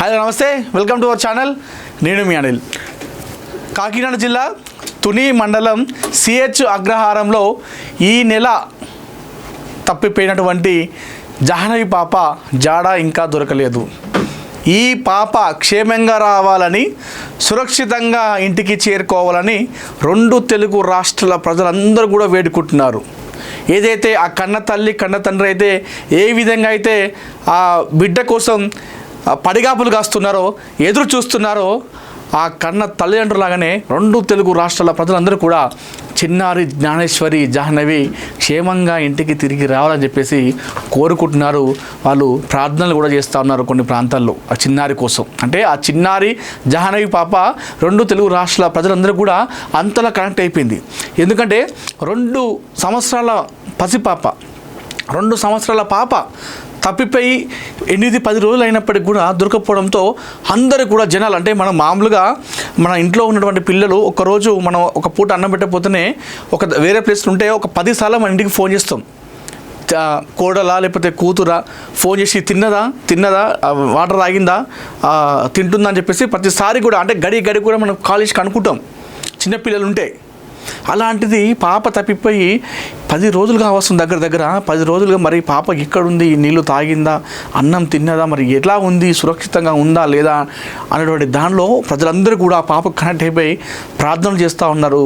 Hello నమస్తే, welcome to our channel. నేను మీ అనిల్. కాకినాడ జిల్లా తుని మండలం సిహెచ్ అగ్రహారంలో ఈ నెల తప్పిపోయినటువంటి జాహ్నవి పాప జాడ ఇంకా దొరకలేదు. ఈ పాప క్షేమంగా రావాలని, సురక్షితంగా ఇంటికి చేరుకోవాలని రెండు తెలుగు రాష్ట్రాల ప్రజలందరూ కూడా వేడుకుంటున్నారు. ఏదైతే ఆ కన్న తల్లి కన్న తండ్రి అయితే ఏ విధంగా అయితే ఆ బిడ్డ కోసం పడిగాపులు కాస్తున్నారో, ఎదురు చూస్తున్నారో, ఆ కన్న తల్లిదండ్రులాగానే రెండు తెలుగు రాష్ట్రాల ప్రజలందరూ కూడా చిన్నారి జ్ఞానేశ్వరి జాహ్నవి క్షేమంగా ఇంటికి తిరిగి రావాలని చెప్పేసి కోరుకుంటున్నారు. వాళ్ళు ప్రార్థనలు కూడా చేస్తూ ఉన్నారు కొన్ని ప్రాంతాల్లో ఆ చిన్నారి కోసం. అంటే ఆ చిన్నారి జాహ్నవి పాప రెండు తెలుగు రాష్ట్రాల ప్రజలందరూ కూడా అంతలా కనెక్ట్ అయిపోయింది. ఎందుకంటే 2 సంవత్సరాల పసిపాప, 2 సంవత్సరాల పాప తప్పిపోయి 8-10 రోజులు అయినప్పటికీ కూడా దొరకపోవడంతో అందరూ కూడా జనాలు, అంటే మనం మామూలుగా మన ఇంట్లో ఉన్నటువంటి పిల్లలు ఒకరోజు మనం ఒక పూట అన్నం పెట్టకపోతేనే ఒక వేరే ప్లేస్లో ఉంటే ఒక 10 సార్లు మన ఇంటికి ఫోన్ చేస్తాం. కోడలా లేకపోతే కూతురా ఫోన్ చేసి తిన్నదా వాటర్ తాగిందా, తింటుందా అని చెప్పేసి ప్రతిసారి కూడా, అంటే గడి కూడా మనం కాలేజ్కి అనుకుంటాం చిన్నపిల్లలు ఉంటే. అలాంటిది పాప తప్పిపోయి 10 రోజులుగా వస్తుంది, దగ్గర 10 రోజులుగా. మరి పాప ఎక్కడుంది, నీళ్ళు తాగిందా, అన్నం తిన్నదా, మరి ఎలా ఉంది, సురక్షితంగా ఉందా లేదా అనేటువంటి దానిలో ప్రజలందరూ కూడా పాప కనెక్ట్ అయిపోయి ప్రార్థనలు చేస్తూ ఉన్నారు,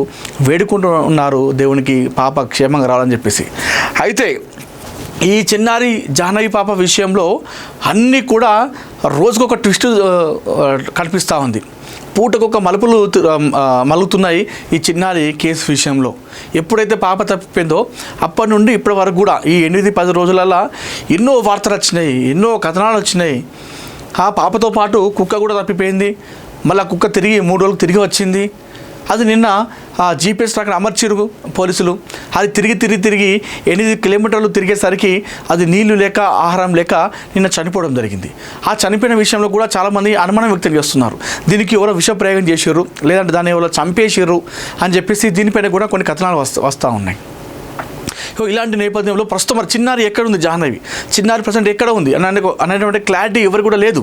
వేడుకుంటూ ఉన్నారు దేవునికి పాప క్షేమంగా రావాలని చెప్పేసి. అయితే ఈ చిన్నారి జాహ్నవి పాప విషయంలో అన్నీ కూడా రోజుకొక ట్విస్ట్ కనిపిస్తూ ఉంది. పూటకొక మలుపులు మలుగుతున్నాయి ఈ చిన్నారి కేసు విషయంలో. ఎప్పుడైతే పాప తప్పిపోయిందో అప్పటి నుండి ఇప్పటి వరకు కూడా ఈ 8-10 రోజులలో ఎన్నో వార్తలు వచ్చినాయి, ఎన్నో కథనాలు వచ్చినాయి. ఆ పాపతో పాటు కుక్క కూడా తప్పిపోయింది. మళ్ళీ కుక్క తిరిగి 3 రోజులు తిరిగి వచ్చింది. అది నిన్న జీపీఎస్ అక్కడ అమర్చిరు పోలీసులు. అది తిరిగి 8 కిలోమీటర్లు తిరిగేసరికి అది నీళ్లు లేక ఆహారం లేక నిన్న చనిపోవడం జరిగింది. ఆ చనిపోయిన విషయంలో కూడా చాలామంది అనుమానం వ్యక్తం చేస్తున్నారు. దీనికి ఎవరో విష ప్రయోగం చేసారు, లేదంటే దాన్ని ఎవరో చంపేసారు అని చెప్పేసి దీనిపైన కూడా కొన్ని కథనాలు వస్తూ ఉన్నాయి. ఇలాంటి నేపథ్యంలో ప్రస్తుతం మరి చిన్నారి ఎక్కడ ఉంది, జాహ్నవి చిన్నారి ప్రజెంట్ ఎక్కడ ఉంది అనేటువంటి క్లారిటీ ఎవరు కూడా లేదు.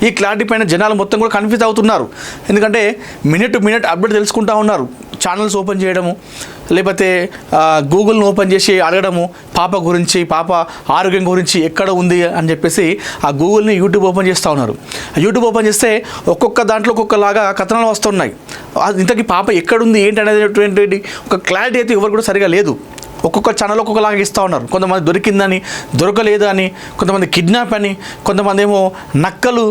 ఈ క్లారిటీ పైన జనాలు మొత్తం కూడా కన్ఫ్యూజ్ అవుతున్నారు. ఎందుకంటే మినిట్ టు మినిట్ అప్డేట్ తెలుసుకుంటూ ఉన్నారు. ఛానల్స్ ఓపెన్ చేయడము, లేకపోతే గూగుల్ని ఓపెన్ చేసి అడగడము పాప గురించి, పాప ఆరోగ్యం గురించి ఎక్కడ ఉంది అని చెప్పేసి ఆ గూగుల్ని యూట్యూబ్ ఓపెన్ చేస్తూ ఉన్నారు. యూట్యూబ్ ఓపెన్ చేస్తే ఒక్కొక్క దాంట్లో ఒక్కొక్కలాగా కథనాలు వస్తున్నాయి. ఇంతకీ పాప ఎక్కడుంది ఏంటి అనేటువంటి ఒక క్లారిటీ అయితే ఎవరు కూడా సరిగా లేదు. ఒక్కొక్క ఛానల్ ఒక్కొక్కలాగా ఇస్తూ ఉన్నారు. కొంతమంది దొరికిందని, దొరకలేదు అని, కొంతమంది కిడ్నాప్ అని, కొంతమంది ఏమో నక్కలు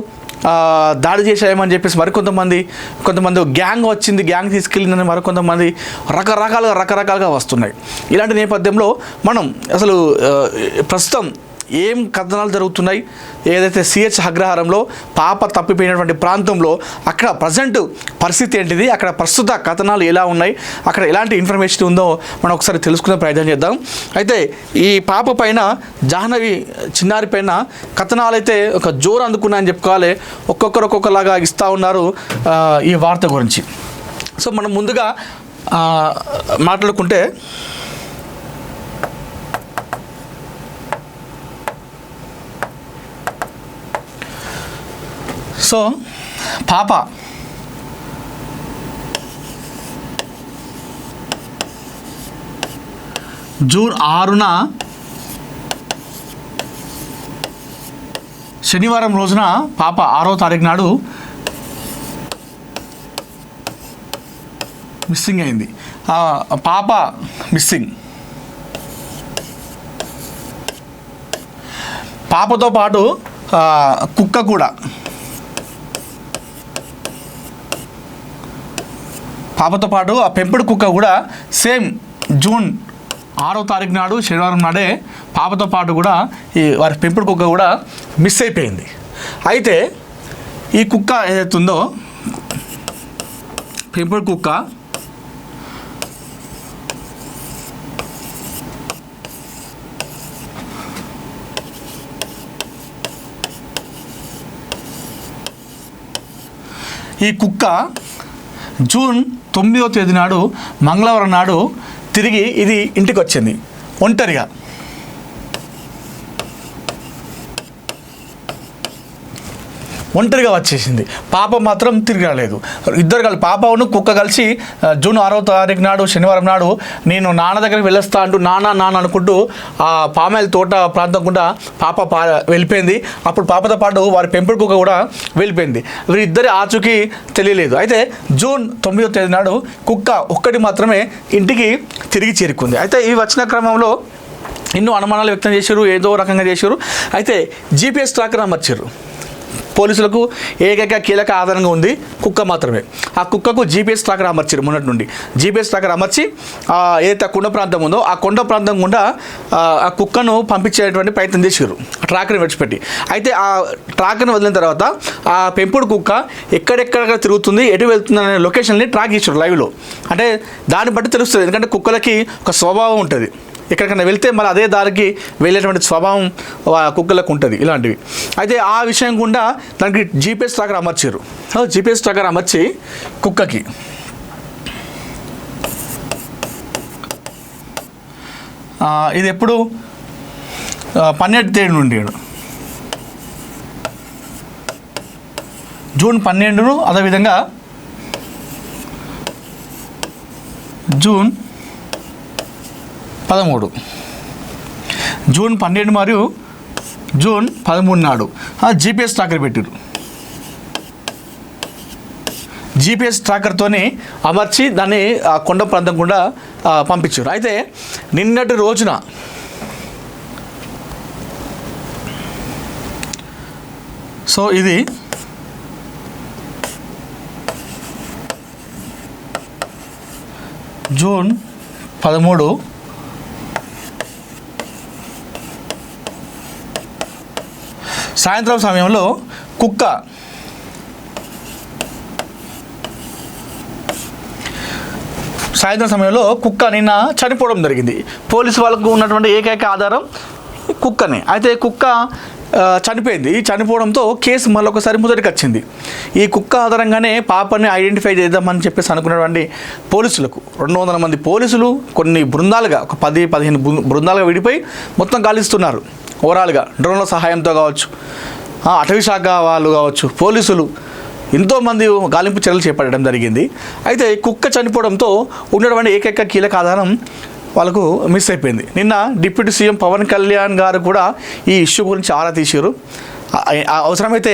దాడి చేసాయమని చెప్పేసి కొంతమంది గ్యాంగ్ వచ్చింది, గ్యాంగ్ తీసుకెళ్ళిందని మరికొంతమంది రకరకాలుగా వస్తున్నాయి. ఇలాంటి నేపథ్యంలో మనం అసలు ప్రస్తుతం ఏం కథనాలు జరుగుతున్నాయి, ఏదైతే సిహెచ్ అగ్రహారంలో పాప తప్పిపోయినటువంటి ప్రాంతంలో అక్కడ ప్రజెంట్ పరిస్థితి ఏంటిది, అక్కడ ప్రస్తుత కథనాలు ఎలా ఉన్నాయి, అక్కడ ఎలాంటి ఇన్ఫర్మేషన్ ఉందో మనం ఒకసారి తెలుసుకునే ప్రయత్నం చేద్దాం. అయితే ఈ పాప పైన, జాహ్నవి చిన్నారి పైన కథనాలు అయితే ఒక జోరు అందుకున్నాయని చెప్పుకోవాలి. ఒక్కొక్కలాగా ఇస్తూ ఉన్నారు ఈ వార్త గురించి. సో మనం ముందుగా మాట్లాడుకుంటే, సో పాప జూన్ 6న శనివారం రోజున పాప 6వ తారీఖు నాడు మిస్సింగ్ అయింది. పాప మిస్సింగ్. పాపతో పాటు కుక్క కూడా, పాపతో పాటు ఆ పెంపుడు కుక్క కూడా సేమ్ జూన్ 6వ తారీఖు నాడు శనివారం నాడే పాపతో పాటు కూడా ఈ వారి పెంపుడు కుక్క కూడా మిస్ అయిపోయింది. అయితే ఈ కుక్క ఏదైతే ఉందో, పెంపుడు కుక్క జూన్ 9వ తేదీ నాడు మంగళవారం నాడు తిరిగి ఇది ఇంటికి వచ్చింది ఒంటరిగా. ఒంటరిగా వచ్చేసింది. పాప మాత్రం తిరిగి రాలేదు. ఇద్దరు కలిసి పాపను కుక్క కలిసి జూన్ 6వ తారీఖు నాడు శనివారం నాడు నేను నాన్న దగ్గరికి వెళ్ళొస్తా అంటూ నాన్న అనుకుంటూ ఆ పామాయిల్ తోట ప్రాంతం కూడా పాప వెళ్ళిపోయింది. అప్పుడు పాపతో పాటు వారి పెంపుడు కుక్క కూడా వెళ్ళిపోయింది. వీరిద్దరి ఆచూకీ తెలియలేదు. అయితే జూన్ 9వ తేదీ నాడు కుక్క ఒక్కటి మాత్రమే ఇంటికి తిరిగి చేరుకుంది. అయితే ఈ వచ్చిన క్రమంలో ఎన్నో అనుమానాలు వ్యక్తం చేశారు, ఏదో రకంగా చేశారు. అయితే జీపీఎస్ ట్రాకర్ అమర్చారు. పోలీసులకు ఏకైక కీలక ఆధారంగా ఉంది కుక్క మాత్రమే. ఆ కుక్కకు జీపీఎస్ ట్రాకర్ అమర్చారు. మొన్నటి నుండి జీపీఎస్ ట్రాకర్ అమర్చి ఏదైతే కొండ ప్రాంతం ఉందో ఆ కొండ ప్రాంతం గుండా ఆ కుక్కను పంపించేటువంటి ప్రయత్నం చేశారు, ట్రాకర్ని విడిచిపెట్టి. అయితే ఆ ట్రాకర్ని వదిలిన తర్వాత ఆ పెంపుడు కుక్క ఎక్కడెక్కడ తిరుగుతుంది, ఎటు వెళ్తుంది అనే లొకేషన్ని ట్రాక్ చేశారు లైవ్లో. అంటే దాన్ని బట్టి తెలుస్తుంది. ఎందుకంటే కుక్కలకి ఒక స్వభావం ఉంటుంది. ఎక్కడికైనా వెళ్తే మళ్ళీ అదే దారికి వెళ్ళేటువంటి స్వభావం కుక్కలకు ఉంటుంది ఇలాంటివి. అయితే ఆ విషయం గుండా దానికి జీపీఎస్ ట్రాకర్ అమర్చారు. జీపీఎస్ ట్రాకర్ అమర్చి కుక్కకి ఇది ఎప్పుడు 12 తేదీ నుండి జూన్ 12 అదేవిధంగా జూన్ 13 జూన్ 12 మరియు జూన్ 13 నాడు జీపీఎస్ ట్రాకర్ పెట్టారు. జీపీఎస్ ట్రాకర్తోనే అమర్చి దాన్ని ఆ కొండ ప్రాంతం కూడా పంపించారు. అయితే నిన్నటి రోజున సో ఇది జూన్ 13 సాయంత్రం సమయంలో కుక్క నిన్న చనిపోవడం జరిగింది. పోలీసు వాళ్ళకు ఉన్నటువంటి ఏకైక ఆధారం కుక్కనే. అయితే కుక్క చనిపోయింది. చనిపోవడంతో కేసు మళ్ళొకసారి మొదటికి వచ్చింది. ఈ కుక్క ఆధారంగానే పాపని ఐడెంటిఫై చేద్దామని చెప్పేసి అనుకున్నటువంటి పోలీసులకు 200 మంది పోలీసులు కొన్ని బృందాలుగా ఒక 10-15 బృందాలుగా విడిపోయి మొత్తం గాలిస్తున్నారు. ఓవరాల్గా డ్రోన్ల సహాయంతో కావచ్చు, అటవీ శాఖ వాళ్ళు కావచ్చు, పోలీసులు ఎంతోమంది గాలింపు చర్యలు చేపట్టడం జరిగింది. అయితే కుక్క చనిపోవడంతో ఉన్నటువంటి ఏకైక కీలక ఆధారం వాళ్ళకు మిస్ అయిపోయింది. నిన్న డిప్యూటీ సీఎం పవన్ కళ్యాణ్ గారు కూడా ఈ ఇష్యూ గురించి ఆరా తీశారు. అవసరమైతే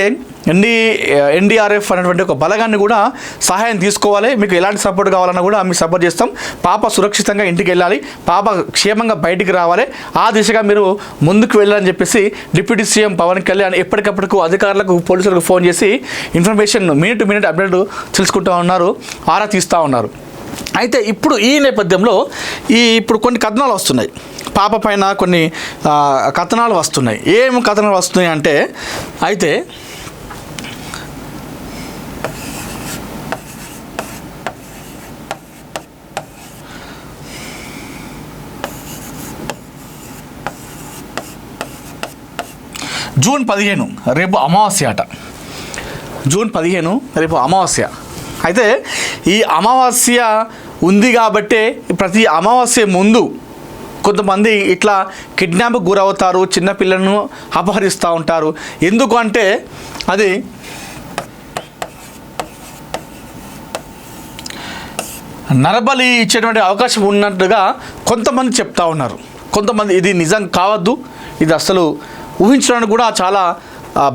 ఎన్డీఆర్ఎఫ్ అనేటువంటి ఒక బలగాన్ని కూడా సహాయం తీసుకోవాలి, మీకు ఎలాంటి సపోర్ట్ కావాలన్నా కూడా మేము సపోర్ట్ చేస్తాం, పాప సురక్షితంగా ఇంటికి వెళ్ళాలి, పాప క్షేమంగా బయటికి రావాలి, ఆ దిశగా మీరు ముందుకు వెళ్ళాలని చెప్పేసి డిప్యూటీ సీఎం పవన్ కళ్యాణ్ ఎప్పటికప్పుడు అధికారులకు పోలీసులకు ఫోన్ చేసి information minute to minute update తెలుసుకుంటూ ఉన్నారు, ఆరా తీస్తూ ఉన్నారు. అయితే ఇప్పుడు ఈ నేపథ్యంలో ఇప్పుడు కొన్ని కథనాలు వస్తున్నాయి, పాప పైన కొన్ని కథనాలు వస్తున్నాయి. ఏం కథనాలు వస్తున్నాయి అంటే, అయితే జూన్ 15 రేపు అమావాస్య అట. జూన్ 15 రేపు అమావాస్య. అయితే ఈ అమావాస్య ఉంది కాబట్టే ప్రతి అమావాస్య ముందు కొంతమంది ఇట్లా కిడ్నాప్కి గురవుతారు, చిన్నపిల్లలను అపహరిస్తూ ఉంటారు. ఎందుకు అంటే అది నరబలి ఇచ్చేటువంటి అవకాశం ఉన్నట్టుగా కొంతమంది చెప్తా ఉన్నారు. కొంతమంది ఇది నిజం కావద్దు, ఇది అసలు ఊహించడానికి కూడా చాలా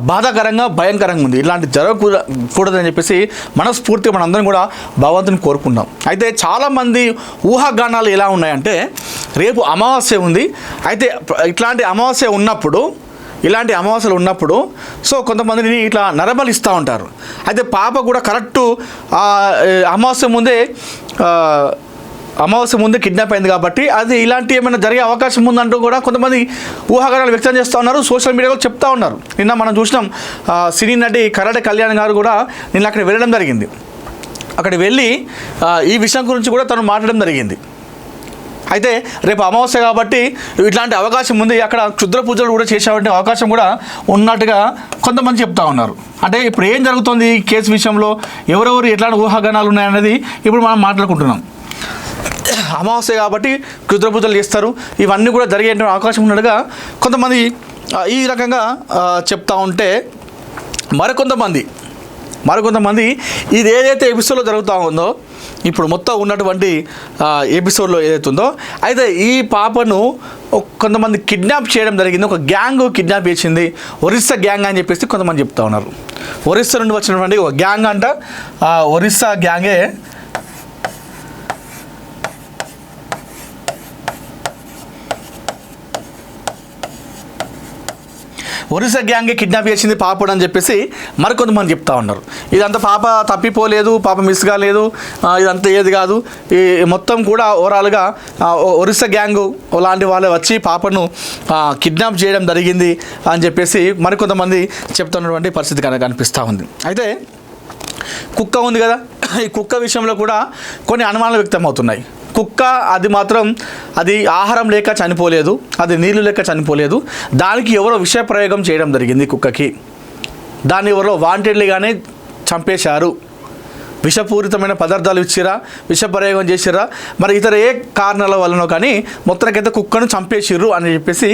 బాధాకరంగా భయంకరంగా ఉంది, ఇలాంటి జరగకూడదని చెప్పేసి మనస్ఫూర్తిగా మనందరం కూడా భగవంతుని కోరుకుందాం. అయితే చాలామంది ఊహాగానాలు ఎలా ఉన్నాయంటే, రేపు అమావాస్య ఉంది, అయితే ఇట్లాంటి అమావాస్యలు ఉన్నప్పుడు సో కొంతమందిని ఇట్లా నరబలిస్తూ ఉంటారు. అయితే పాప కూడా కరెక్టు అమావాస్య ముందే కిడ్నాప్ అయింది కాబట్టి అది ఇలాంటి ఏమైనా జరిగే అవకాశం ఉందంటూ కూడా కొంతమంది ఊహాగానాలు వ్యక్తం చేస్తూ ఉన్నారు, సోషల్ మీడియాలో చెప్తా ఉన్నారు. నిన్న మనం చూసినాం సినీ నటి కరాటే కళ్యాణ్ గారు కూడా నిన్న అక్కడ వెళ్ళడం జరిగింది. అక్కడ వెళ్ళి ఈ విషయం గురించి కూడా తను మాట్లాడడం జరిగింది. అయితే రేపు అమావాస్య కాబట్టి ఇట్లాంటి అవకాశం ఉంది, అక్కడ క్షుద్ర పూజలు కూడా చేసేటువంటి అవకాశం కూడా ఉన్నట్టుగా కొంతమంది చెప్తా ఉన్నారు. అంటే ఇప్పుడు ఏం జరుగుతుంది ఈ కేసు విషయంలో, ఎవరెవరు ఎట్లాంటి ఊహాగానాలు ఉన్నాయనేది ఇప్పుడు మనం మాట్లాడుకుంటున్నాం. అమావాస్య కాబట్టి క్షుద్ర పూజలు చేస్తారు, ఇవన్నీ కూడా జరిగే అవకాశం ఉన్నట్టుగా కొంతమంది ఈ రకంగా చెప్తా ఉంటే, మరికొంతమంది ఇది ఏదైతే ఎపిసోడ్లో జరుగుతూ ఉందో, ఇప్పుడు మొత్తం ఉన్నటువంటి ఎపిసోడ్లో ఏదైతే ఉందో, అయితే ఈ పాపను కొంతమంది కిడ్నాప్ చేయడం జరిగింది. ఒక గ్యాంగ్ కిడ్నాప్ చేసింది, ఒరిస్సా గ్యాంగ్ అని చెప్పేసి కొంతమంది చెప్తా ఉన్నారు. ఒరిస్సా నుండి వచ్చినటువంటి ఒక గ్యాంగ్ అంట, ఒరిస్సా గ్యాంగే కిడ్నాప్ చేసింది పాపడు అని చెప్పేసి మరికొంతమంది చెప్తా ఉన్నారు. ఇదంతా పాప తప్పిపోలేదు, పాప మిస్ కాలేదు, ఇదంతా ఏది కాదు. ఈ మొత్తం కూడా ఓవరాల్గా ఒరిస్సా గ్యాంగ్ లాంటి వాళ్ళే వచ్చి పాపను కిడ్నాప్ చేయడం జరిగింది అని చెప్పేసి మరికొంతమంది చెప్తున్నటువంటి పరిస్థితి కనిపిస్తూ ఉంది. అయితే కుక్క ఉంది కదా, ఈ కుక్క విషయంలో కూడా కొన్ని అనుమానాలు వ్యక్తమవుతున్నాయి. కుక్క అది ఆహారం లేక చనిపోలేదు, అది నీళ్లు లేక చనిపోలేదు. దానికి ఎవరో విష ప్రయోగం చేయడం జరిగింది కుక్కకి. దాన్ని ఎవరో వాంటెడ్లీగానే చంపేశారు. విషపూరితమైన పదార్థాలు ఇచ్చిరా, విష ప్రయోగం చేసిరా, మరి ఇతర ఏ కారణాల వల్లనో కానీ మొత్తానికైతే కుక్కను చంపేసిర్రు అని చెప్పేసి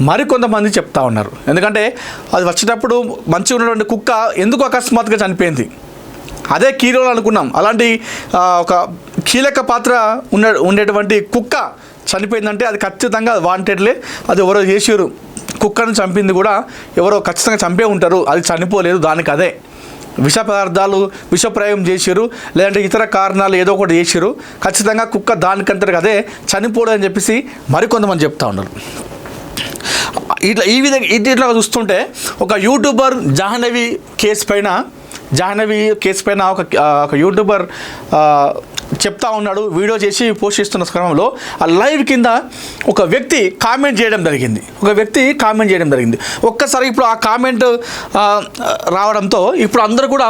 మరికొంతమంది చెప్తా ఉన్నారు. ఎందుకంటే అది వచ్చేటప్పుడు మంచిగా ఉన్నటువంటి కుక్క ఎందుకు అకస్మాత్తుగా చనిపోయింది, అదే కీరోలు అనుకున్నాం. అలాంటి ఒక కీలక పాత్ర ఉండేటువంటి కుక్క చనిపోయిందంటే అది ఖచ్చితంగా వాంటెడ్లే, అది ఎవరో చేసారు. కుక్కను చంపింది కూడా ఎవరో ఖచ్చితంగా చంపే ఉంటారు, అది చనిపోలేదు. దానికి అదే విష పదార్థాలు విష ప్రయోగం చేసారు, లేదంటే ఇతర కారణాలు ఏదో ఒకటి చేసారు. ఖచ్చితంగా కుక్క దానికంతటికి అదే చనిపోలేదు అని చెప్పేసి మరికొంతమంది చెప్తా ఉన్నారు. ఇట్లా చూస్తుంటే ఒక యూట్యూబర్ జాహ్నవి కేసు పైన ఒక యూట్యూబర్ చెప్తా ఉన్నాడు, వీడియో చేసి పోస్ట్ చేస్తున్న క్రమంలో ఆ లైవ్ కింద ఒక వ్యక్తి కామెంట్ చేయడం జరిగింది. ఒక్కసారి ఇప్పుడు ఆ కామెంట్ రావడంతో ఇప్పుడు అందరూ కూడా